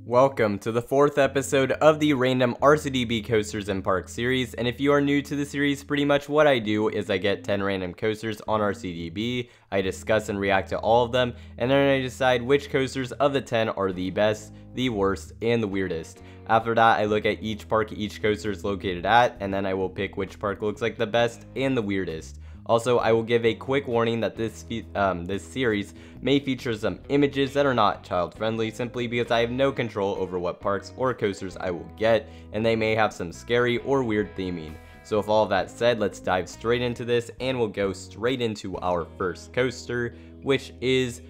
Welcome to the 4th episode of the random RCDB Coasters and Parks series, and if you are new to the series, pretty much what I do is I get 10 random coasters on RCDB, I discuss and react to all of them, and then I decide which coasters of the 10 are the best, the worst, and the weirdest. After that, I look at each park each coaster is located at, and then I will pick which park looks like the best and the weirdest. Also, I will give a quick warning that this series may feature some images that are not child-friendly simply because I have no control over what parks or coasters I will get, and they may have some scary or weird theming. So with all of that said, let's dive straight into this, and we'll go straight into our first coaster, which is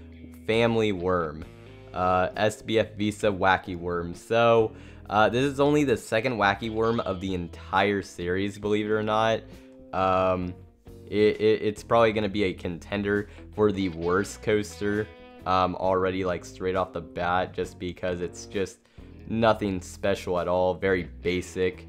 Family Worm, SBF Visa Wacky Worm. So, this is only the second Wacky Worm of the entire series, believe it or not. It's probably going to be a contender for the worst coaster already, like straight off the bat, just because it's just nothing special at all, very basic,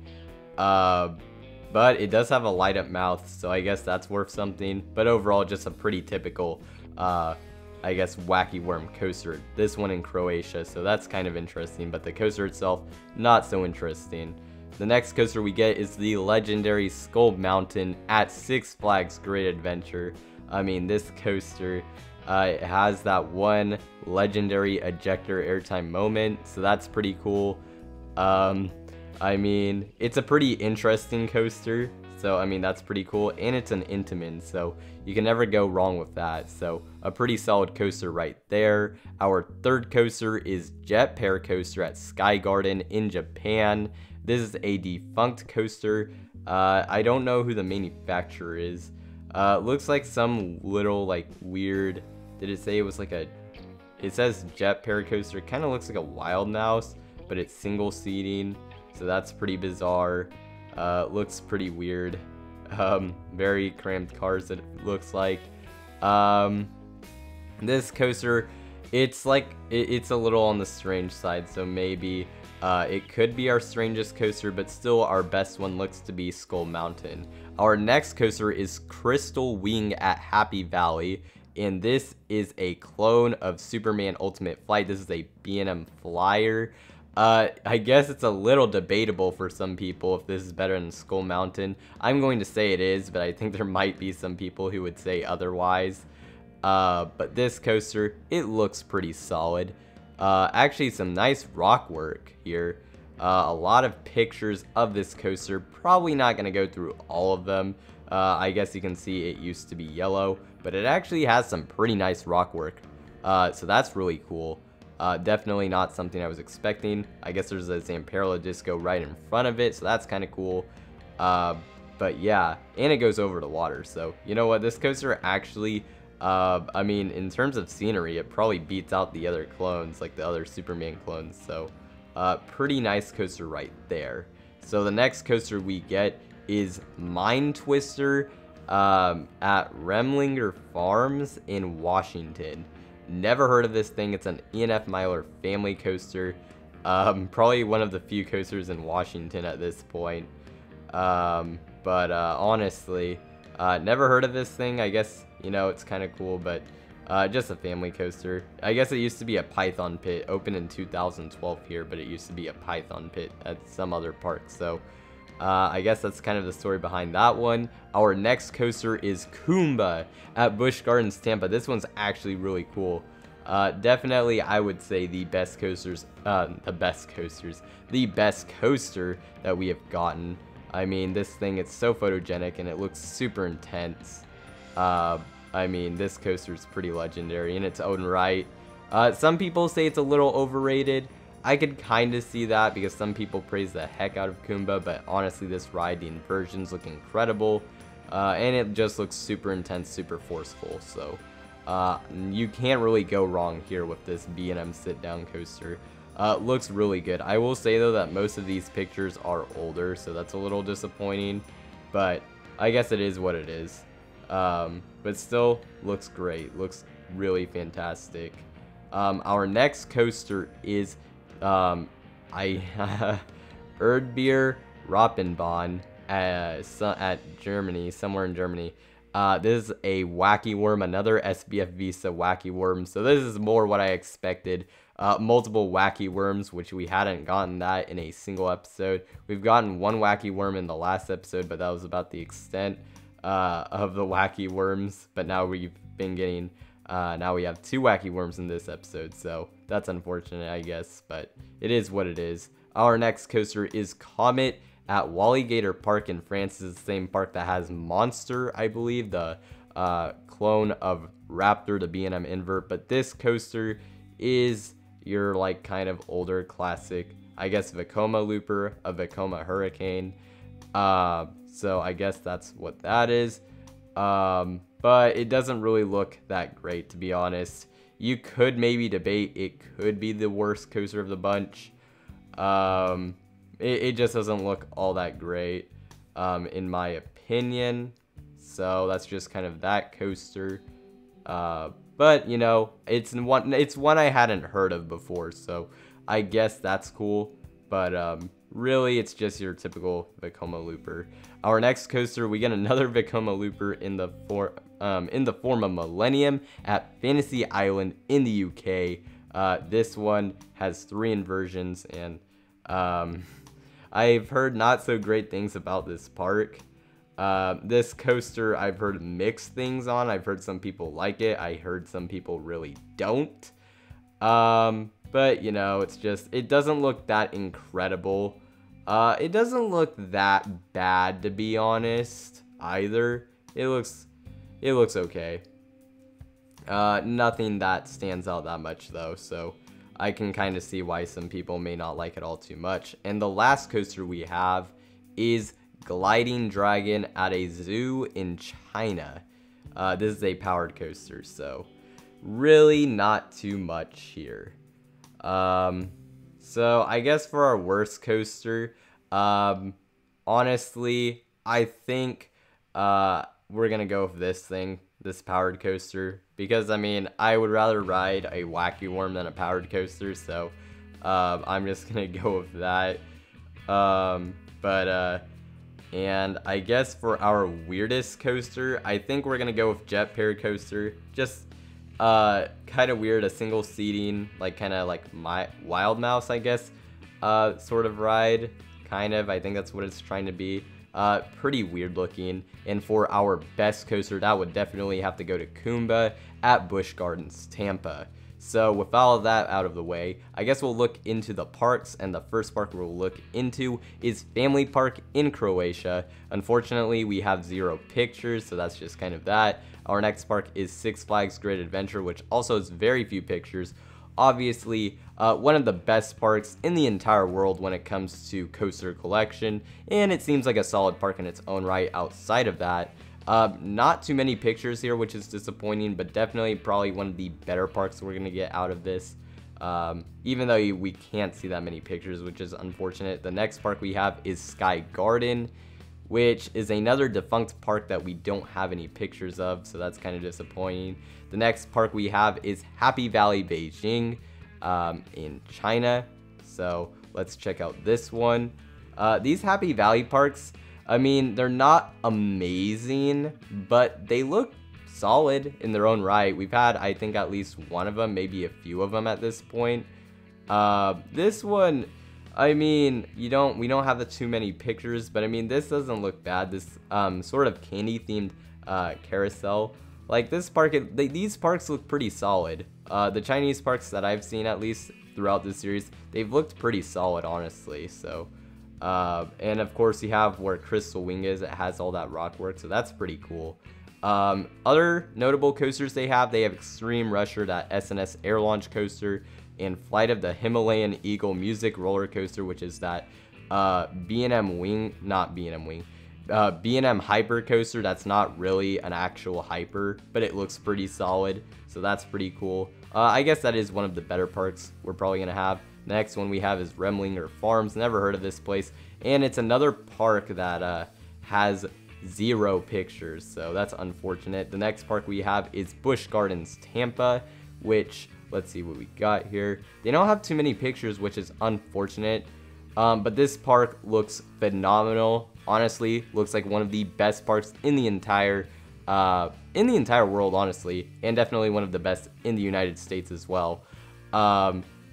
but it does have a light up mouth, so I guess that's worth something. But overall, just a pretty typical I guess Wacky Worm coaster, this one in Croatia, so that's kind of interesting, but the coaster itself not so interesting. The next coaster we get is the legendary Skull Mountain at Six Flags Great Adventure. I mean, this coaster it has that one legendary ejector airtime moment, so that's pretty cool. I mean, it's a pretty interesting coaster, so I mean, that's pretty cool, and it's an Intamin, so you can never go wrong with that. So a pretty solid coaster right there. Our third coaster is Jet Pear Coaster at Sky Garden in Japan. This is a defunct coaster. I don't know who the manufacturer is. Looks like some little like weird, did it say it was like a, it says Jet Pear Coaster. Kind of looks like a Wild Mouse, but it's single seating, so that's pretty bizarre. Looks pretty weird. Very cramped cars, it looks like. This coaster, it's like, it's a little on the strange side, so maybe it could be our strangest coaster, but still our best one looks to be Skull Mountain. Our next coaster is Crystal Wing at Happy Valley, and this is a clone of Superman Ultimate Flight. This is a B&M Flyer. I guess it's a little debatable for some people if this is better than Skull Mountain. I'm going to say it is, but I think there might be some people who would say otherwise. But this coaster, it looks pretty solid. Actually, some nice rock work here. A lot of pictures of this coaster. Probably not going to go through all of them. I guess you can see it used to be yellow, but it actually has some pretty nice rock work. So that's really cool. Definitely not something I was expecting. I guess there's a Zamperla Disco right in front of it, so that's kind of cool. But yeah, and it goes over the water. So you know what? This coaster actually, I mean, in terms of scenery, it probably beats out the other clones, like the other Superman clones. So, pretty nice coaster right there. So the next coaster we get is Mind Twister at Remlinger Farms in Washington. Never heard of this thing. It's an E&F Miler family coaster. Probably one of the few coasters in Washington at this point. But honestly, never heard of this thing. I guess, you know, it's kind of cool, but just a family coaster. I guess it used to be a Python pit, opened in 2012 here, but it used to be a Python pit at some other park. So I guess that's kind of the story behind that one. Our next coaster is Kumba at Busch Gardens, Tampa. This one's actually really cool. Definitely, I would say the best coasters, the best coaster that we have gotten. I mean, this thing, it's so photogenic and it looks super intense. I mean, this coaster is pretty legendary in its own right. Some people say it's a little overrated. I could kind of see that because some people praise the heck out of Kumba, but honestly, this ride, the inversions look incredible, and it just looks super intense, super forceful. So you can't really go wrong here with this B&M sit-down coaster. Looks really good. I will say though that most of these pictures are older, so that's a little disappointing, but I guess it is what it is. But still looks great, looks really fantastic. Our next coaster is Erdbeer Rappenbahn at Germany, somewhere in Germany. This is a Wacky Worm, another SBF Visa Wacky Worm, so this is more what I expected. multiple wacky worms, which we hadn't gotten that in a single episode. We've gotten one wacky worm in the last episode, but that was about the extent of the wacky worms. But now we've been getting, now we have 2 wacky worms in this episode, so that's unfortunate, I guess, but it is what it is. Our next coaster is Comet at Walligator Park in France. This is the same park that has Monster, I believe, the clone of Raptor, the B&M invert, but this coaster is your like kind of older classic, I guess, Vekoma Looper, a Vekoma Hurricane. So I guess that's what that is. But it doesn't really look that great, to be honest. You could maybe debate it could be the worst coaster of the bunch. It just doesn't look all that great, in my opinion. So that's just kind of that coaster. But you know, it's one I hadn't heard of before, so I guess that's cool. But really, it's just your typical Vekoma Looper. Our next coaster, we get another Vekoma Looper in the form of Millennium at Fantasy Island in the UK. This one has 3 inversions, and I've heard not so great things about this park. This coaster I've heard mixed things on. I've heard some people like it. I heard some people really don't. But you know, it doesn't look that incredible. It doesn't look that bad, to be honest, either. It looks okay. Nothing that stands out that much though, so I can kind of see why some people may not like it all too much. And the last coaster we have is Gliding Dragon at a zoo in China. This is a powered coaster, so really not too much here. So I guess for our worst coaster, honestly, I think we're gonna go with this powered coaster, because I mean, I would rather ride a wacky worm than a powered coaster, so I'm just gonna go with that. And I guess for our weirdest coaster, I think we're gonna go with Jet Parrot Coaster. Just kind of weird, a single seating, like kind of like my Wild Mouse, I guess, sort of ride. Kind of, I think that's what it's trying to be. Pretty weird looking. And for our best coaster, that would definitely have to go to Kumba at Busch Gardens, Tampa. So with all of that out of the way, I guess we'll look into the parks, and the first park we'll look into is Family Park in Croatia. Unfortunately, we have 0 pictures, so that's just kind of that. Our next park is Six Flags Great Adventure, which also has very few pictures. Obviously, one of the best parks in the entire world when it comes to coaster collection, and it seems like a solid park in its own right outside of that. Not too many pictures here, which is disappointing, but definitely probably one of the better parks we're going to get out of this. Even though we can't see that many pictures, which is unfortunate. The next park we have is Sky Garden, which is another defunct park that we don't have any pictures of, so that's kind of disappointing. The next park we have is Happy Valley Beijing in China, so let's check out this one. These Happy Valley parks, I mean, they're not amazing, but they look solid in their own right. We've had, I think, at least one of them, maybe a few of them at this point. This one, I mean, we don't have too many pictures, but I mean, this doesn't look bad. This sort of candy themed carousel, like this park, these parks look pretty solid. The Chinese parks that I've seen, at least throughout this series, they've looked pretty solid, honestly. So and of course you have where Crystal Wing is, it has all that rock work, so that's pretty cool. Other notable coasters they have Extreme Rusher, that SNS Air Launch coaster, and Flight of the Himalayan Eagle Music Roller Coaster, which is that B&M Wing, not B&M Wing, B&M Hyper Coaster. That's not really an actual hyper, but it looks pretty solid, so that's pretty cool. I guess that is one of the better parks we're probably gonna have. Next one we have is Remlinger Farms. Never heard of this place, and it's another park that has 0 pictures, so that's unfortunate. The next park we have is Busch Gardens Tampa, which, let's see what we got here. They don't have too many pictures, which is unfortunate, but this park looks phenomenal. Honestly, looks like one of the best parks in the entire world, honestly, and definitely one of the best in the United States as well.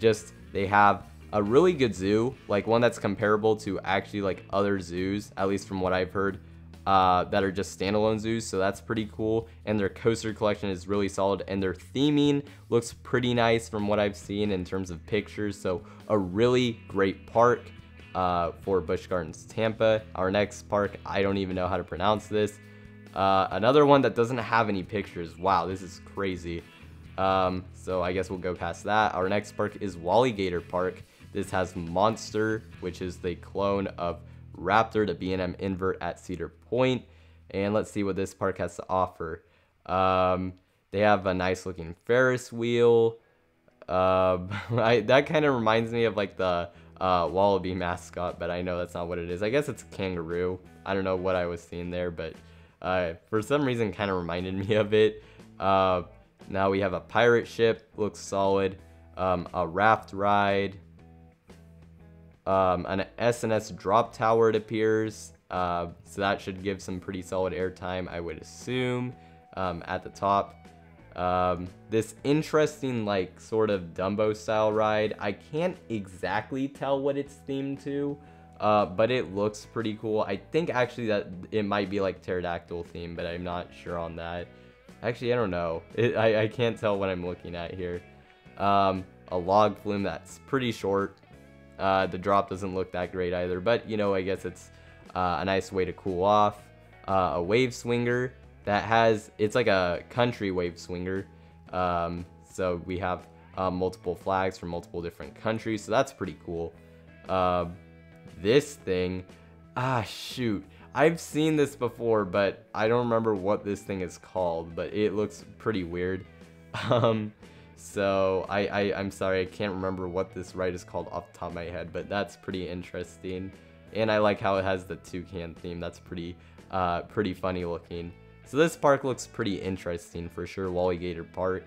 just they have a really good zoo, like one that's comparable to actually like other zoos, at least from what I've heard, that are just standalone zoos. So that's pretty cool. And their coaster collection is really solid, and their theming looks pretty nice from what I've seen in terms of pictures. So a really great park for Busch Gardens Tampa. Our next park, I don't even know how to pronounce this. Another one that doesn't have any pictures. Wow, this is crazy. So I guess we'll go past that. Our next park is Walligator Park. This has Monster, which is the clone of Raptor, the B&M invert at Cedar Point. And let's see what this park has to offer. They have a nice looking Ferris wheel. That kind of reminds me of like the Wallaby mascot, but I know that's not what it is. I guess it's a kangaroo. I don't know what I was seeing there, but for some reason kind of reminded me of it. Now we have a pirate ship, looks solid. A raft ride. An S&S drop tower, it appears. So that should give some pretty solid airtime, I would assume, at the top. This interesting, like, sort of Dumbo style ride. I can't exactly tell what it's themed to, but it looks pretty cool. I think actually that it might be like pterodactyl theme, but I'm not sure on that. Actually, I don't know. I can't tell what I'm looking at here. A log flume that's pretty short. The drop doesn't look that great either, but you know, I guess it's a nice way to cool off. A wave swinger that has, it's like a country wave swinger. So we have multiple flags from multiple different countries, so that's pretty cool. This thing, shoot, I've seen this before, but I don't remember what this thing is called, but it looks pretty weird. So I'm sorry, I can't remember what this ride is called off the top of my head, but that's pretty interesting. And I like how it has the toucan theme. That's pretty funny looking. So this park looks pretty interesting for sure, Walligator Park.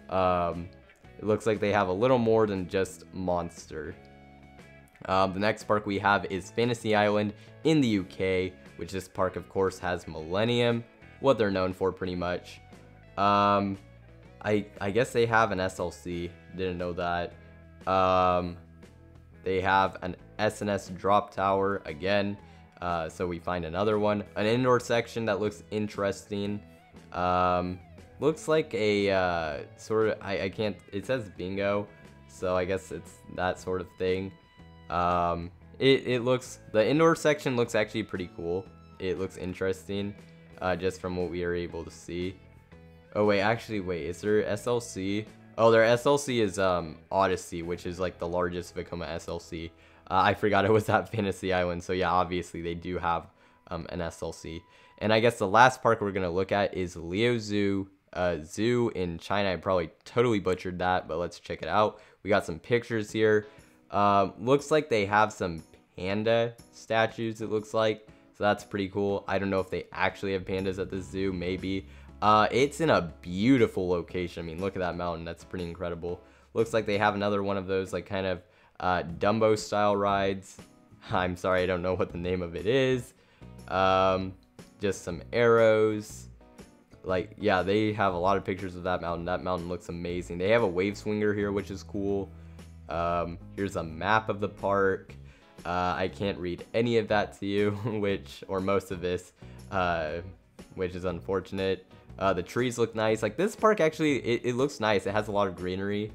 It looks like they have a little more than just Monster. The next park we have is Fantasy Island in the UK, which this park of course has Millennium, what they're known for pretty much. I guess they have an SLC, didn't know that. They have an S&S drop tower again, so we find another one. An indoor section that looks interesting. Looks like a sort of, I can't, it says bingo, so I guess it's that sort of thing. It looks, the indoor section looks actually pretty cool. It looks interesting, just from what we are able to see. Oh wait, actually wait, is there SLC? Oh, their SLC is Odyssey, which is like the largest Vekoma SLC. I forgot it was at Fantasy Island, so yeah, obviously they do have an SLC. And I guess the last park we're gonna look at is Liu Zoo Zoo in China. I probably totally butchered that, but let's check it out. We got some pictures here. Looks like they have some panda statues, it looks like, so that's pretty cool. I don't know if they actually have pandas at this zoo, maybe. It's in a beautiful location. I mean, look at that mountain. That's pretty incredible. Looks like they have another one of those, like, kind of Dumbo style rides. I'm sorry, I don't know what the name of it is. Just some arrows. Like, yeah, they have a lot of pictures of that mountain. That mountain looks amazing. They have a wave swinger here, which is cool. Here's a map of the park. I can't read any of that to you, or most of this, which is unfortunate. The trees look nice. Like, this park actually, it looks nice. It has a lot of greenery.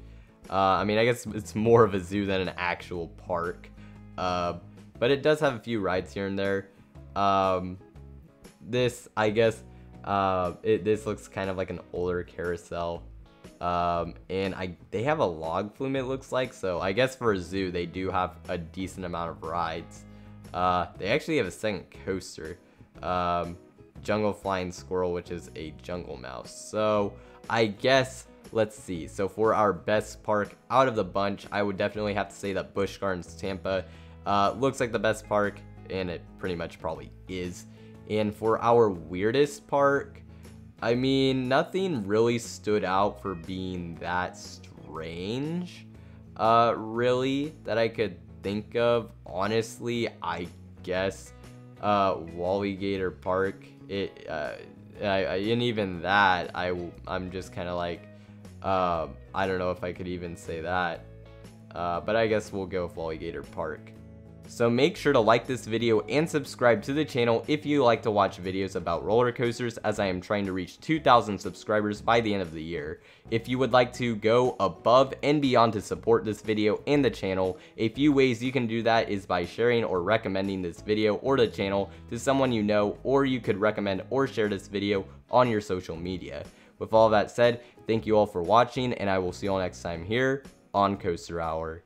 I mean, I guess it's more of a zoo than an actual park. But it does have a few rides here and there. This, I guess, this looks kind of like an older carousel. And they have a log flume, it looks like. So I guess for a zoo, they do have a decent amount of rides. They actually have a second coaster. Jungle Flying Squirrel, which is a jungle mouse. So I guess, let's see. So for our best park out of the bunch, I would definitely have to say that Busch Gardens Tampa looks like the best park, and it pretty much probably is. And for our weirdest park, I mean, nothing really stood out for being that strange, really, that I could think of. Honestly, I guess Walligator Park. And even that, I'm just kind of like, I don't know if I could even say that. but I guess we'll go with Alligator Park. So make sure to like this video and subscribe to the channel if you like to watch videos about roller coasters, as I am trying to reach 2,000 subscribers by the end of the year. If you would like to go above and beyond to support this video and the channel, a few ways you can do that is by sharing or recommending this video or the channel to someone you know, or you could recommend or share this video on your social media. With all that said, thank you all for watching, and I will see you all next time here on Coaster Hour.